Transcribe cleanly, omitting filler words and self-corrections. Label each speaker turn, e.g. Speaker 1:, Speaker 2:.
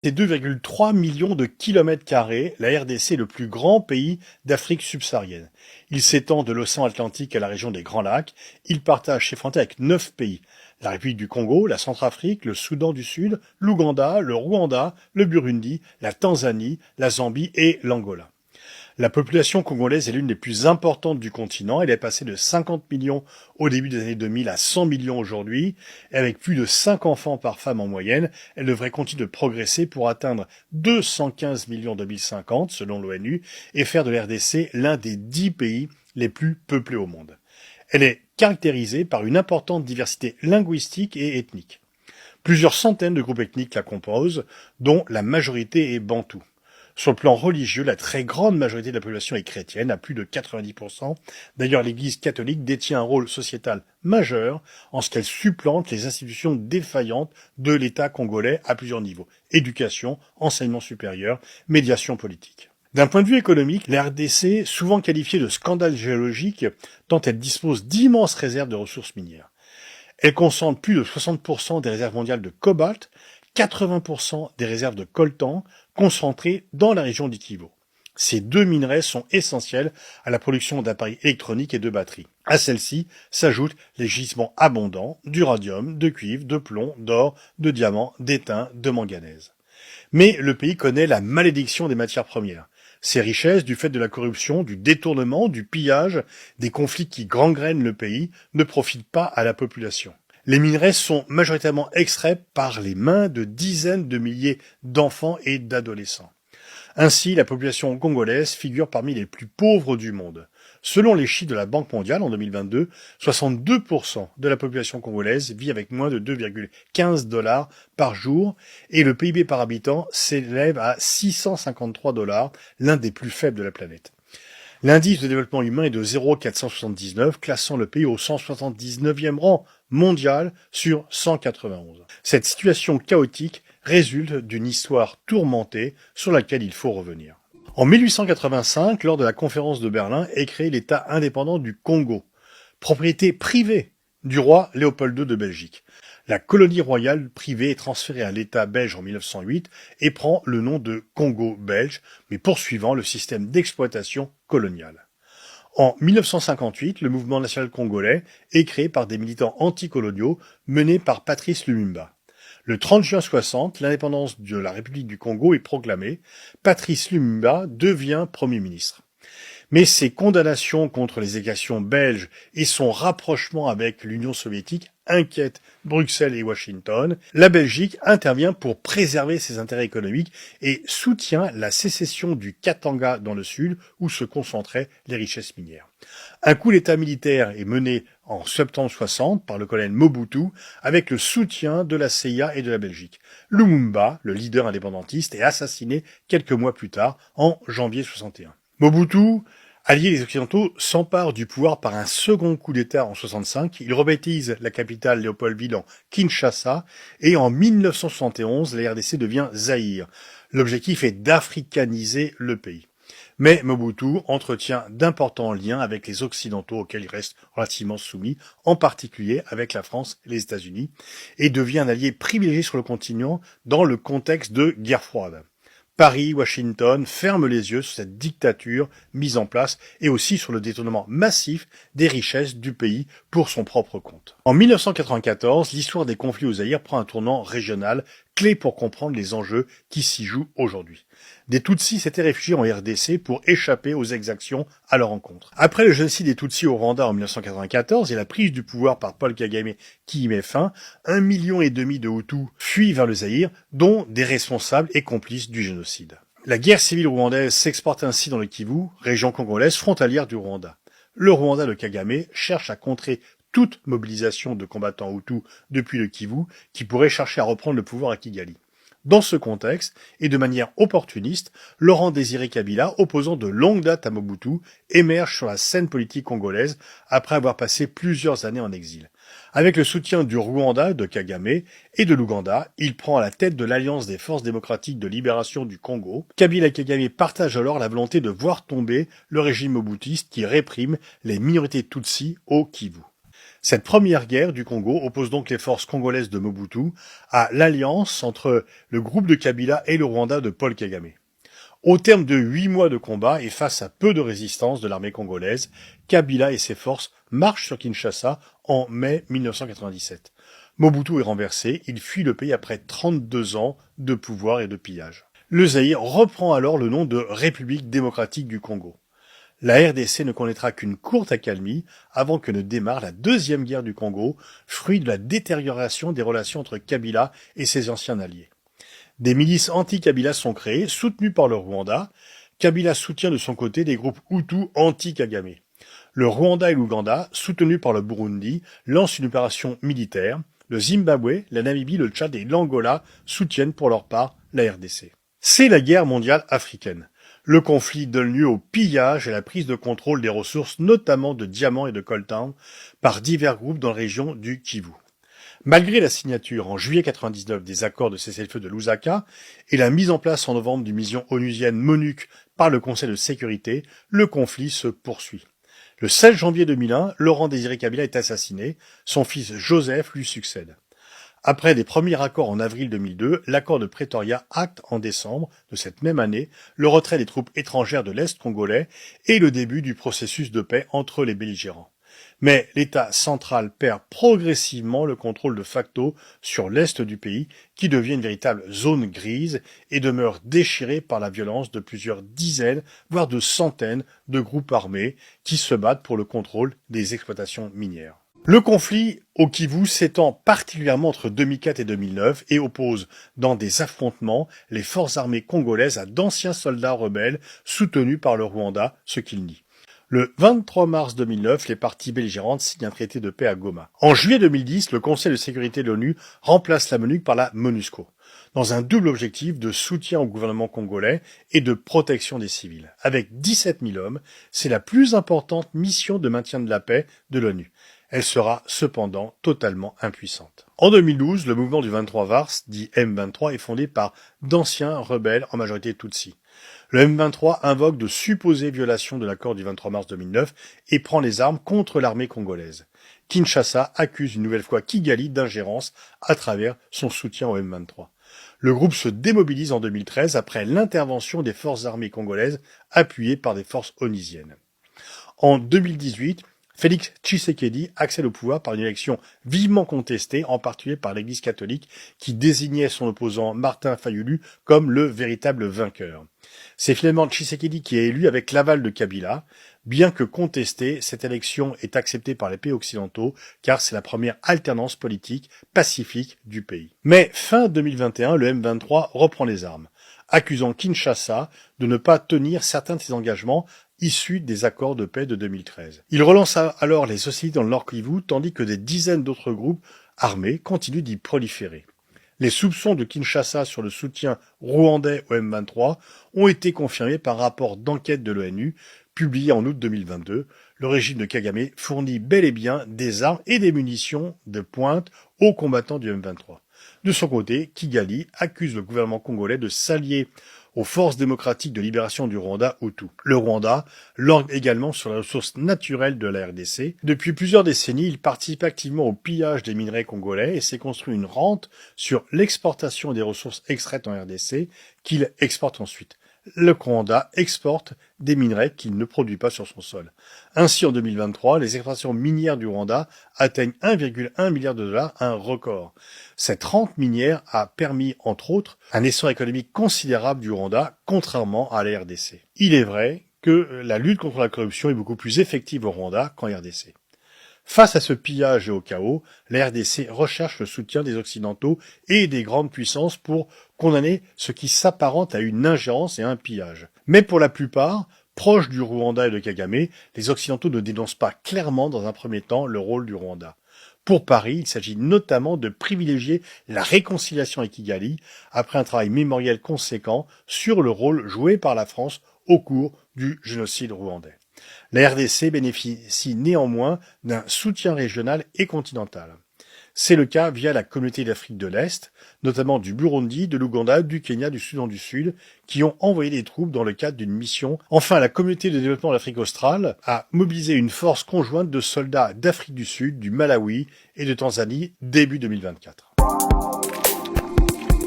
Speaker 1: C'est 2,3 millions de kilomètres carrés, la RDC est le plus grand pays d'Afrique subsaharienne. Il s'étend de l'océan Atlantique à la région des Grands Lacs. Il partage ses frontières avec 9 pays. La République du Congo, la Centrafrique, le Soudan du Sud, l'Ouganda, le Rwanda, le Burundi, la Tanzanie, la Zambie et l'Angola. La population congolaise est l'une des plus importantes du continent. Elle est passée de 50 millions au début des années 2000 à 100 millions aujourd'hui. Et avec plus de 5 enfants par femme en moyenne, elle devrait continuer de progresser pour atteindre 215 millions en 2050, selon l'ONU, et faire de l'RDC l'un des 10 pays les plus peuplés au monde. Elle est caractérisée par une importante diversité linguistique et ethnique. Plusieurs centaines de groupes ethniques la composent, dont la majorité est bantoue. Sur le plan religieux, la très grande majorité de la population est chrétienne, à plus de 90%. D'ailleurs, l'Église catholique détient un rôle sociétal majeur en ce qu'elle supplante les institutions défaillantes de l'État congolais à plusieurs niveaux. Éducation, enseignement supérieur, médiation politique. D'un point de vue économique, la RDC, souvent qualifiée de scandale géologique, tant elle dispose d'immenses réserves de ressources minières. Elle concentre plus de 60% des réserves mondiales de cobalt, 80% des réserves de coltan concentrées dans la région du Kivu. Ces deux minerais sont essentiels à la production d'appareils électroniques et de batteries. À celles-ci s'ajoutent les gisements abondants d'uranium, de cuivre, de plomb, d'or, de diamants, d'étain, de manganèse. Mais le pays connaît la malédiction des matières premières. Ces richesses, du fait de la corruption, du détournement, du pillage, des conflits qui gangrènent le pays, ne profitent pas à la population. Les minerais sont majoritairement extraits par les mains de dizaines de milliers d'enfants et d'adolescents. Ainsi, la population congolaise figure parmi les plus pauvres du monde. Selon les chiffres de la Banque mondiale en 2022, 62% de la population congolaise vit avec moins de 2,15 dollars par jour et le PIB par habitant s'élève à 653 dollars, l'un des plus faibles de la planète. L'indice de développement humain est de 0,479, classant le pays au 179e rang mondial sur 191. Cette situation chaotique résulte d'une histoire tourmentée sur laquelle il faut revenir. En 1885, lors de la conférence de Berlin, est créé l'État indépendant du Congo, propriété privée du roi Léopold II de Belgique. La colonie royale privée est transférée à l'État belge en 1908 et prend le nom de Congo belge, mais poursuivant le système d'exploitation coloniale. En 1958, le mouvement national congolais est créé par des militants anticoloniaux menés par Patrice Lumumba. Le 30 juin 60, l'indépendance de la République du Congo est proclamée. Patrice Lumumba devient Premier ministre. Mais ses condamnations contre les exactions belges et son rapprochement avec l'Union soviétique inquiètent Bruxelles et Washington. La Belgique intervient pour préserver ses intérêts économiques et soutient la sécession du Katanga dans le sud où se concentraient les richesses minières. Un coup d'État militaire est mené en septembre 60 par le colonel Mobutu avec le soutien de la CIA et de la Belgique. Lumumba, le leader indépendantiste, est assassiné quelques mois plus tard, en janvier 61. Mobutu, allié des Occidentaux, s'empare du pouvoir par un second coup d'État en 65. Il rebaptise la capitale Léopoldville en Kinshasa et en 1971, la RDC devient Zaïre. L'objectif est d'africaniser le pays. Mais Mobutu entretient d'importants liens avec les Occidentaux auxquels il reste relativement soumis, en particulier avec la France et les États-Unis, et devient un allié privilégié sur le continent dans le contexte de guerre froide. Paris, Washington ferment les yeux sur cette dictature mise en place et aussi sur le détournement massif des richesses du pays pour son propre compte. En 1994, l'histoire des conflits au Zaïre prend un tournant régional, clé pour comprendre les enjeux qui s'y jouent aujourd'hui. Des Tutsis s'étaient réfugiés en RDC pour échapper aux exactions à leur encontre. Après le génocide des Tutsis au Rwanda en 1994 et la prise du pouvoir par Paul Kagame qui y met fin, 1,5 million de Hutus fuient vers le Zaïre, dont des responsables et complices du génocide. La guerre civile rwandaise s'exporte ainsi dans le Kivu, région congolaise frontalière du Rwanda. Le Rwanda de Kagame cherche à contrer toute mobilisation de combattants Hutus depuis le Kivu qui pourraient chercher à reprendre le pouvoir à Kigali. Dans ce contexte, et de manière opportuniste, Laurent Désiré Kabila, opposant de longue date à Mobutu, émerge sur la scène politique congolaise après avoir passé plusieurs années en exil. Avec le soutien du Rwanda, de Kagame, et de l'Ouganda, il prend à la tête de l'Alliance des forces démocratiques de libération du Congo. Kabila et Kagame partagent alors la volonté de voir tomber le régime mobutiste qui réprime les minorités Tutsis au Kivu. Cette première guerre du Congo oppose donc les forces congolaises de Mobutu à l'alliance entre le groupe de Kabila et le Rwanda de Paul Kagame. Au terme de 8 mois de combat et face à peu de résistance de l'armée congolaise, Kabila et ses forces marchent sur Kinshasa en mai 1997. Mobutu est renversé, il fuit le pays après 32 ans de pouvoir et de pillage. Le Zaïre reprend alors le nom de République démocratique du Congo. La RDC ne connaîtra qu'une courte accalmie avant que ne démarre la deuxième guerre du Congo, fruit de la détérioration des relations entre Kabila et ses anciens alliés. Des milices anti-Kabila sont créées, soutenues par le Rwanda. Kabila soutient de son côté des groupes Hutus anti-Kagame. Le Rwanda et l'Ouganda, soutenus par le Burundi, lancent une opération militaire. Le Zimbabwe, la Namibie, le Tchad et l'Angola soutiennent pour leur part la RDC. C'est la guerre mondiale africaine. Le conflit donne lieu au pillage et à la prise de contrôle des ressources, notamment de diamants et de coltan, par divers groupes dans la région du Kivu. Malgré la signature en juillet 1999 des accords de cessez-le-feu de Lusaka et la mise en place en novembre d'une mission onusienne MONUC par le Conseil de sécurité, le conflit se poursuit. Le 16 janvier 2001, Laurent Désiré Kabila est assassiné, son fils Joseph lui succède. Après des premiers accords en avril 2002, l'accord de Pretoria acte en décembre de cette même année le retrait des troupes étrangères de l'Est congolais et le début du processus de paix entre les belligérants. Mais l'État central perd progressivement le contrôle de facto sur l'Est du pays, qui devient une véritable zone grise et demeure déchiré par la violence de plusieurs dizaines, voire de centaines de groupes armés qui se battent pour le contrôle des exploitations minières. Le conflit au Kivu s'étend particulièrement entre 2004 et 2009 et oppose dans des affrontements les forces armées congolaises à d'anciens soldats rebelles soutenus par le Rwanda, ce qu'il nie. Le 23 mars 2009, les parties belligérantes signent un traité de paix à Goma. En juillet 2010, le Conseil de sécurité de l'ONU remplace la MONUC par la MONUSCO, dans un double objectif de soutien au gouvernement congolais et de protection des civils. Avec 17 000 hommes, c'est la plus importante mission de maintien de la paix de l'ONU. Elle sera cependant totalement impuissante. En 2012, le mouvement du 23 mars, dit M23, est fondé par d'anciens rebelles, en majorité Tutsis. Le M23 invoque de supposées violations de l'accord du 23 mars 2009 et prend les armes contre l'armée congolaise. Kinshasa accuse une nouvelle fois Kigali d'ingérence à travers son soutien au M23. Le groupe se démobilise en 2013 après l'intervention des forces armées congolaises appuyées par des forces onusiennes. En 2018, Félix Tshisekedi accède au pouvoir par une élection vivement contestée, en particulier par l'Église catholique, qui désignait son opposant Martin Fayulu comme le véritable vainqueur. C'est finalement Tshisekedi qui est élu avec l'aval de Kabila. Bien que contestée, cette élection est acceptée par les pays occidentaux, car c'est la première alternance politique pacifique du pays. Mais fin 2021, le M23 reprend les armes, accusant Kinshasa de ne pas tenir certains de ses engagements issus des accords de paix de 2013. Il relance alors les hostilités dans le Nord Kivu, tandis que des dizaines d'autres groupes armés continuent d'y proliférer. Les soupçons de Kinshasa sur le soutien rwandais au M23 ont été confirmés par un rapport d'enquête de l'ONU publié en août 2022. Le régime de Kagame fournit bel et bien des armes et des munitions de pointe aux combattants du M23. De son côté, Kigali accuse le gouvernement congolais de s'allier aux forces démocratiques de libération du Rwanda, Hutu. Le Rwanda lorgne également sur les ressources naturelles de la RDC. Depuis plusieurs décennies, il participe activement au pillage des minerais congolais et s'est construit une rente sur l'exportation des ressources extraites en RDC qu'il exporte ensuite. Le Rwanda exporte des minerais qu'il ne produit pas sur son sol. Ainsi, en 2023, les exportations minières du Rwanda atteignent 1,1 milliard de dollars, un record. Cette rente minière a permis, entre autres, un essor économique considérable du Rwanda, contrairement à la RDC. Il est vrai que la lutte contre la corruption est beaucoup plus effective au Rwanda qu'en RDC. Face à ce pillage et au chaos, la RDC recherche le soutien des Occidentaux et des grandes puissances pour condamner ce qui s'apparente à une ingérence et un pillage. Mais pour la plupart, proches du Rwanda et de Kagame, les Occidentaux ne dénoncent pas clairement dans un premier temps le rôle du Rwanda. Pour Paris, il s'agit notamment de privilégier la réconciliation avec Kigali après un travail mémoriel conséquent sur le rôle joué par la France au cours du génocide rwandais. La RDC bénéficie néanmoins d'un soutien régional et continental. C'est le cas via la communauté d'Afrique de l'Est, notamment du Burundi, de l'Ouganda, du Kenya, du Soudan du Sud, qui ont envoyé des troupes dans le cadre d'une mission. Enfin, la communauté de développement de l'Afrique australe a mobilisé une force conjointe de soldats d'Afrique du Sud, du Malawi et de Tanzanie début 2024.